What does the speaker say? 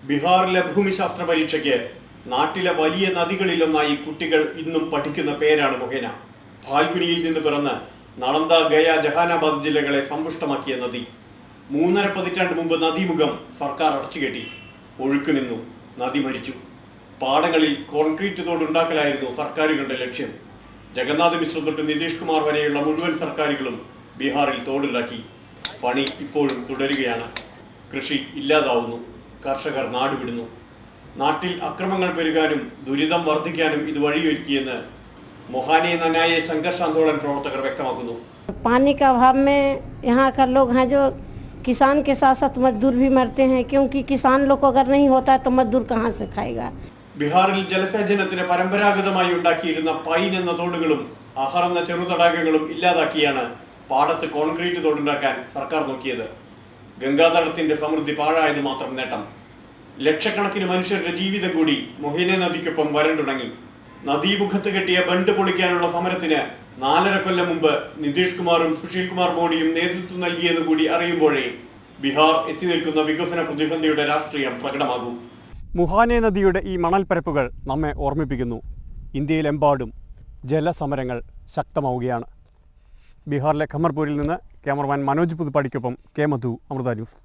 ബീഹാറിലെ ഭൂമിശാസ്ത്ര പരീക്ഷയ്ക്ക് നാട്ടിലെ വലിയ നദികളിലൊന്നായി കുട്ടികൾ ഇന്നും പഠിക്കുന്ന പേരാണ് മൊഹേന. ഫാൽഗുനിയിൽ നിന്ന് പിറന്ന് നളന്ദ, ഗയ, ജഹാനാബാദ് ജില്ലകളെ സമ്പുഷ്ടമാക്കിയ നദി. 3.5 പതിറ്റാണ്ട് മുമ്പ് നദീമുഖം സർക്കാർ അടച്ചുകെട്ടി. ഒഴുക്ക് നിന്നു, നദി മരിച്ചു. പാടങ്ങളിൽ കോൺക്രീറ്റ് തോടുണ്ടാക്കലായിരുന്നു സർക്കാരുകളുടെ ലക്ഷ്യം. ജഗന്നാഥ് മിശ്ര തൊട്ട് നിതീഷ് കുമാർ വരെയുള്ള മുഴുവൻ സർക്കാരുകളും ബീഹാറിൽ തോടുണ്ടാക്കി. പണി ഇപ്പോഴും തുടരുകയാണ്. കൃഷി ഇല്ലാതാവുന്നു, കർഷകർ നാടുവിടുന്നു. നാട്ടിൽ അക്രമങ്ങൾ പെരുകാനും ദുരിതം വർദ്ധിക്കാനും ഇത് വഴിയൊരുക്കിയെന്ന് मोहाने ननाये संघर्ष आंदोलन प्रवर्तक व्यक्तमाकुनु। पानी का अभाव में यहाँ का लोग हैं जो किसान के साथ साथ मजदूर भी मरते हैं, क्योंकि किसान लोग को अगर नहीं होता है तो मजदूर कहाँ से खाएगा। ബീഹാറിൽ ജലസേചനത്തിന് പരമ്പരാഗതമായി ഉണ്ടാക്കിയിരുന്ന പൈൻ എന്ന തോടുകളും അഹർ എന്ന ചെറുതടാകങ്ങളും ഇല്ലാതാക്കിയാണ് പാടത്ത് കോൺക്രീറ്റ് തോടുണ്ടാക്കാൻ സർക്കാർ നോക്കിയത്. ഗംഗാതടത്തിന്റെ സമൃദ്ധി പാഴായത് മാത്രം നേട്ടം. ലക്ഷക്കണക്കിന് മനുഷ്യരുടെ ജീവിതം കൂടി മൊഹേന നദിക്കൊപ്പം വരണ്ടുണങ്ങി. നദീമുഖത്ത് കെട്ടിയ ബണ്ട് പൊളിക്കാനുള്ള സമരത്തിന് 4.5 കൊല്ലം മുമ്പ് നിതീഷ് കുമാറും സുശീൽ കുമാർ മോഡിയും നേതൃത്വം നൽകിയെന്ന് കൂടി അറിയുമ്പോഴേ ബീഹാർ എത്തി നിൽക്കുന്ന വികസന പ്രതിസന്ധിയുടെ രാഷ്ട്രീയം പ്രകടമാകും. മുഹാനെ നദിയുടെ ഈ മണൽപ്പരപ്പുകൾ നമ്മെ ഓർമ്മിപ്പിക്കുന്നു. ഇന്ത്യയിലെമ്പാടും ജലസമരങ്ങൾ ശക്തമാവുകയാണ്. ബീഹാറിലെ ഖമർപൂരിൽ നിന്ന് ക്യാമറമാൻ മനോജ് പുതുപ്പാടിക്കൊപ്പം കെ മധു, അമൃത ന്യൂസ്.